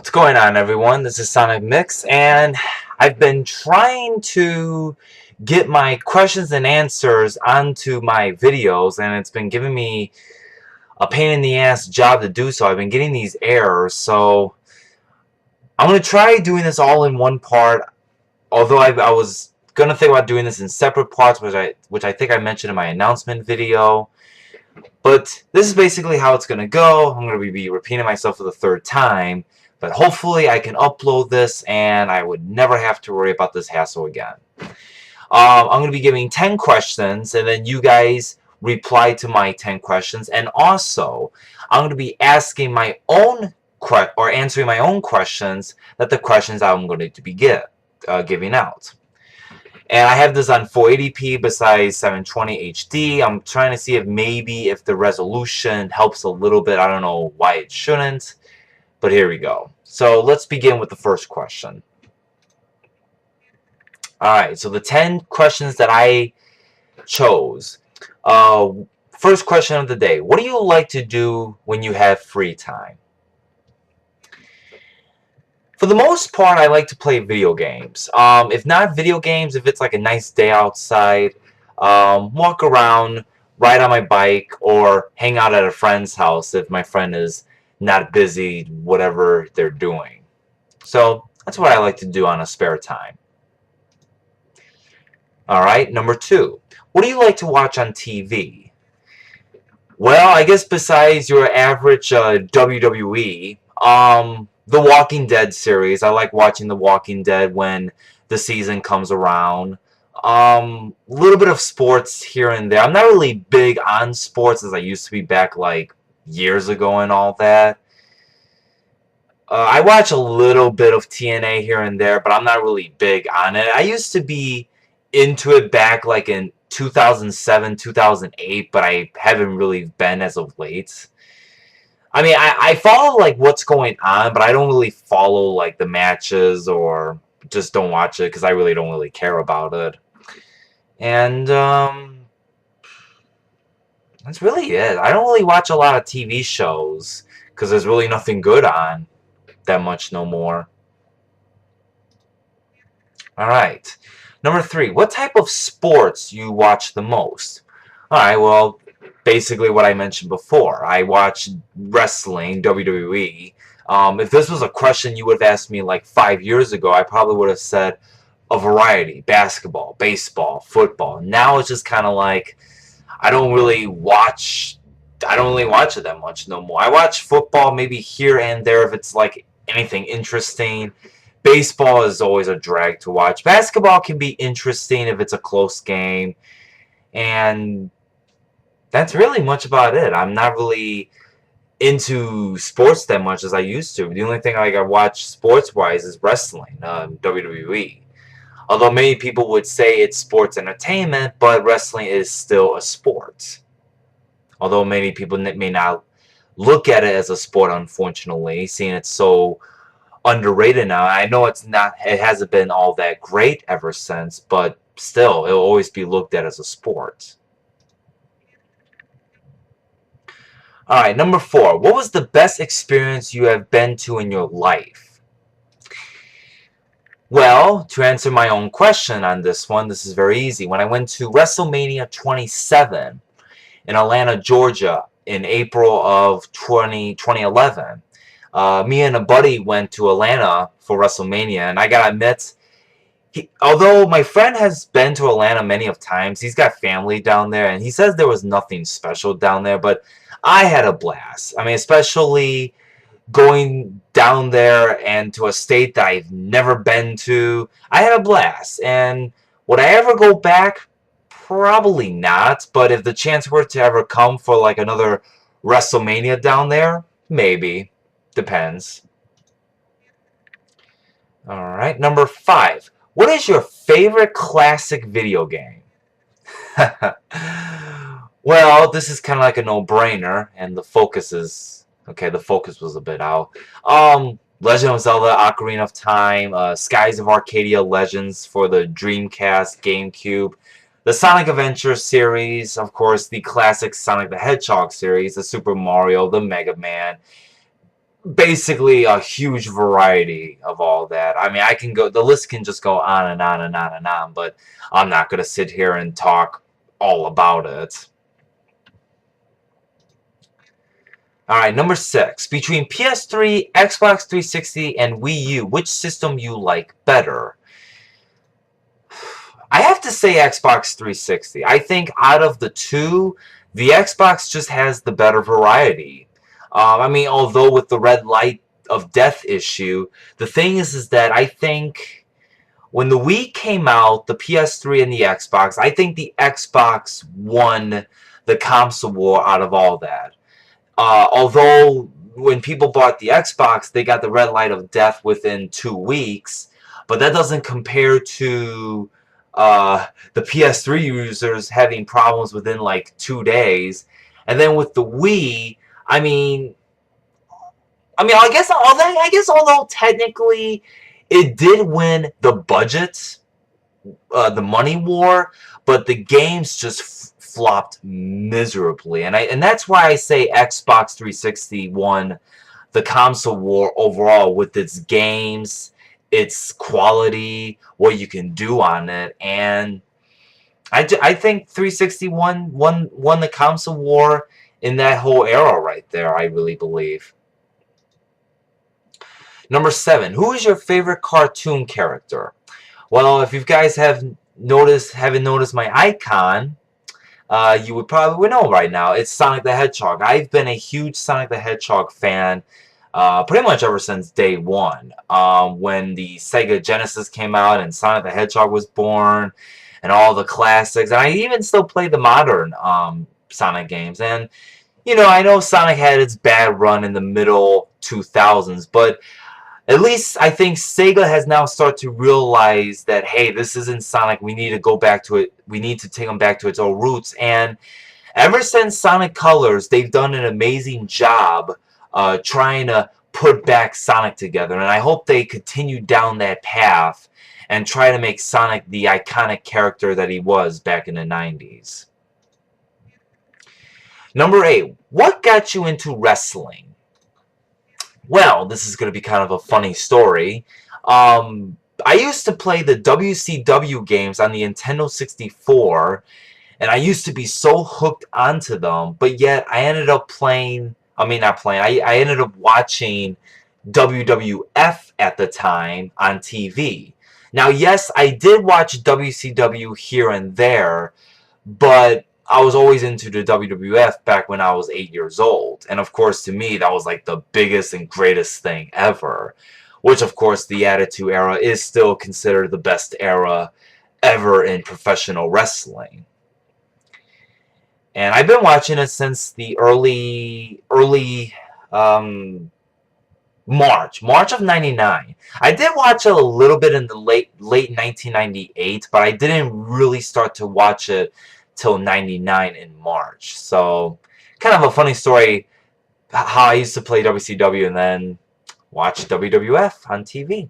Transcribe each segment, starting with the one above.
What's going on, everyone? This is Sonic Mix, and I've been trying to get my questions and answers onto my videos, and it's been giving me a pain in the ass job to do so. I've been getting these errors, so I'm going to try doing this all in one part, although I was going to think about doing this in separate parts, which I think I mentioned in my announcement video. But this is basically how it's going to go. I'm going to be repeating myself for the third time. But hopefully I can upload this and I would never have to worry about this hassle again. I'm going to be giving 10 questions and then you guys reply to my 10 questions. And also, I'm going to be asking my own or answering my own questions that the questions I'm going to be giving out. And I have this on 480p besides 720 HD. I'm trying to see if the resolution helps a little bit. I don't know why it shouldn't. But here we go. So let's begin with the first question. Alright, so the 10 questions that I chose. First question of the day. What do you like to do when you have free time? For the most part, I like to play video games. If not video games, if it's like a nice day outside, walk around, ride on my bike, or hang out at a friend's house if my friend is not busy, whatever they're doing. So that's what I like to do on a spare time. Alright, number 2. What do you like to watch on TV? Well, I guess besides your average WWE, The Walking Dead series. I like watching The Walking Dead when the season comes around. A little bit of sports here and there. I'm not really big on sports as I used to be back like years ago and all that. I watch a little bit of TNA here and there, but I'm not really big on it. I used to be into it back like in 2007, 2008, but I haven't really been as of late. I mean, I follow like what's going on, but I don't really follow like the matches or just don't watch it because I really don't really care about it. And that's really it. I don't really watch a lot of TV shows because there's really nothing good on that much no more. Alright. Number 3. What type of sports you watch the most? Alright, well, basically what I mentioned before. I watch wrestling, WWE. If this was a question you would have asked me like 5 years ago, I probably would have said a variety. Basketball, baseball, football. Now it's just kind of like I don't really watch it that much no more. I watch football maybe here and there if it's like anything interesting. Baseball is always a drag to watch. Basketball can be interesting if it's a close game. And that's really much about it. I'm not really into sports that much as I used to. The only thing I watch sports-wise is wrestling, WWE. Although many people would say it's sports entertainment, but wrestling is still a sport. Although many people may not look at it as a sport, unfortunately, seeing it's so underrated now. I know it hasn't been all that great ever since, but still, it'll always be looked at as a sport. Alright, number 4. What was the best experience you have been to in your life? Well, to answer my own question on this one, this is very easy. When I went to WrestleMania 27 in Atlanta, Georgia in April of 2011, me and a buddy went to Atlanta for WrestleMania, and I gotta admit, although my friend has been to Atlanta many of times, he's got family down there, and he says there was nothing special down there, but I had a blast. I mean, especially going down there and to a state that I've never been to. I had a blast, and would I ever go back? Probably not, but if the chance were to ever come for like another WrestleMania down there, maybe. Depends. Alright, number 5. What is your favorite classic video game? Well, this is kind of like a no-brainer, and the focus is... Okay, the focus was a bit out. Legend of Zelda, Ocarina of Time, Skies of Arcadia Legends for the Dreamcast, GameCube, the Sonic Adventure series, of course, the classic Sonic the Hedgehog series, the Super Mario, the Mega Man, basically a huge variety of all that. I mean, I can go, the list can just go on and on and on and on, but I'm not going to sit here and talk all about it. Alright, number 6. Between PS3, Xbox 360, and Wii U, which system you like better? I have to say Xbox 360. I think out of the two, the Xbox just has the better variety. I mean, although with the red light of death issue, the thing is that I think when the Wii came out, the PS3 and the Xbox, I think the Xbox won the console war out of all that. Although when people bought the Xbox, they got the red light of death within 2 weeks, but that doesn't compare to the PS3 users having problems within like 2 days. And then with the Wii, I mean, I guess although technically it did win the budget, the money war, but the games just flopped miserably, and that's why I say Xbox 360 won the console war overall with its games, its quality, what you can do on it, and I think 360 won the console war in that whole era right there. I really believe. Number 7. Who is your favorite cartoon character? Well, if you guys haven't noticed my icon, you would probably know right now. It's Sonic the Hedgehog. I've been a huge Sonic the Hedgehog fan pretty much ever since day one. When the Sega Genesis came out and Sonic the Hedgehog was born and all the classics. And I even still play the modern Sonic games. And, you know, I know Sonic had its bad run in the middle 2000s, but at least I think Sega has now started to realize that, hey, this isn't Sonic. We need to go back to it. We need to take them back to its old roots. And ever since Sonic Colors, they've done an amazing job trying to put back Sonic together. And I hope they continue down that path and try to make Sonic the iconic character that he was back in the 90s. Number 8. What got you into wrestling? Well, this is going to be kind of a funny story. I used to play the WCW games on the Nintendo 64, and I used to be so hooked onto them, but yet I ended up I ended up watching WWF at the time on TV. Now, yes, I did watch WCW here and there, but I was always into the WWF back when I was 8 years old. And of course, to me, that was like the biggest and greatest thing ever. Which, of course, the Attitude Era is still considered the best era ever in professional wrestling. And I've been watching it since the early March of '99. I did watch it a little bit in the late 1998, but I didn't really start to watch it till '99 in March. So, kind of a funny story how I used to play WCW and then watch WWF on TV.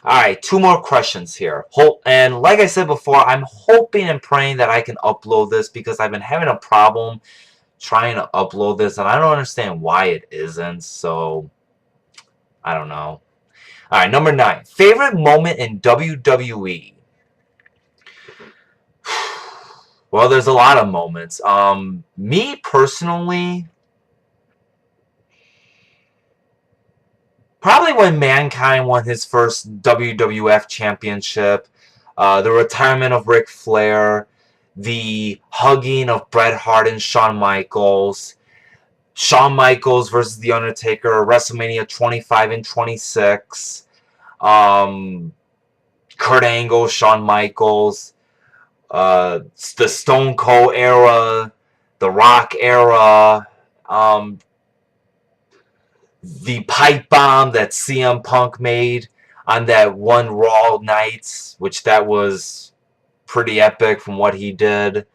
Alright, 2 more questions here. And like I said before, I'm hoping and praying that I can upload this because I've been having a problem trying to upload this and I don't understand why it isn't, so I don't know. Alright, number 9. Favorite moment in WWE? Well, there's a lot of moments. Me personally, probably when Mankind won his first WWF championship, the retirement of Ric Flair, the hugging of Bret Hart and Shawn Michaels versus The Undertaker, WrestleMania 25 and 26, Kurt Angle, Shawn Michaels, the Stone Cold era, the Rock era, the pipe bomb that CM Punk made on that one Raw night, which that was pretty epic from what he did.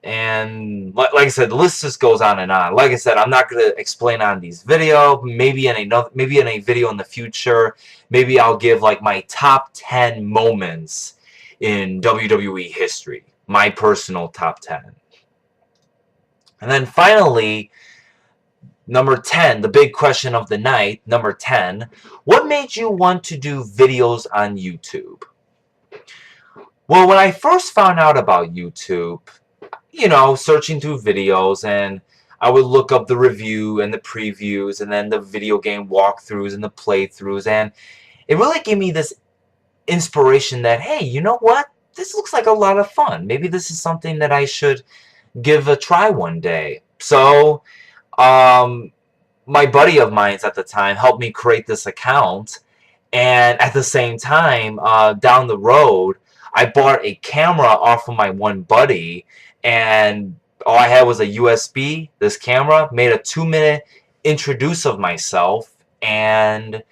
And like I said, the list just goes on and on. Like I said, I'm not going to explain on these video. Maybe in a video in the future, maybe I'll give like my top 10 moments in WWE history. My personal top 10. And then finally, Number 10, the big question of the night. Number 10, what made you want to do videos on YouTube? Well, when I first found out about YouTube, searching through videos, and I would look up the review and the previews and then the video game walkthroughs and the playthroughs, and it really gave me this inspiration that, hey, you know what? This looks like a lot of fun. Maybe this is something that I should give a try one day. So, my buddy of mine at the time helped me create this account, and at the same time, down the road, I bought a camera off of my one buddy, and all I had was a USB. This camera made a 2-minute introduce of myself, and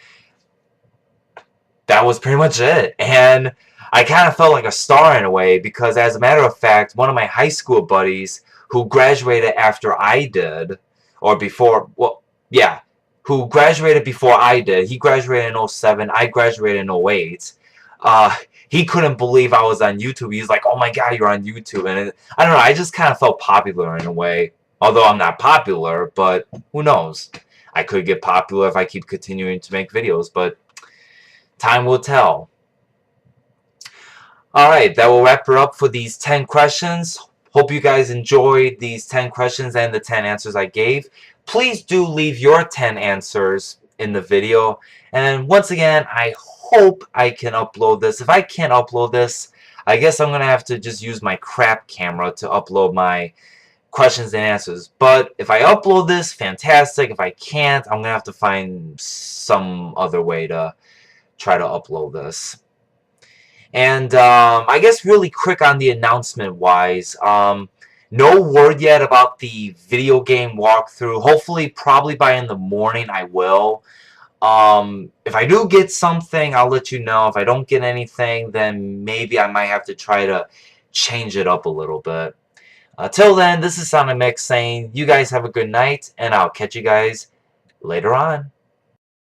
that was pretty much it. And I kind of felt like a star in a way, because as a matter of fact, one of my high school buddies who graduated after I did, or before, well, yeah, who graduated before I did. He graduated in '07. I graduated in '08. Uh, he couldn't believe I was on YouTube. He's like, oh my God, you're on YouTube. And I don't know, I just kind of felt popular in a way. Although I'm not popular, but who knows? I could get popular if I keep continuing to make videos, but time will tell. Alright, that will wrap her up for these 10 questions. Hope you guys enjoyed these 10 questions and the 10 answers I gave. Please do leave your 10 answers in the video. And once again, I hope I can upload this. If I can't upload this, I guess I'm going to have to just use my crap camera to upload my questions and answers. But if I upload this, fantastic. If I can't, I'm going to have to find some other way to try to upload this. And I guess really quick on the announcement wise, no word yet about the video game walkthrough. Hopefully, probably by in the morning I will. If I do get something, I'll let you know. If I don't get anything, then maybe I might have to try to change it up a little bit. Till then, this is Sonic Mix saying you guys have a good night, and I'll catch you guys later on.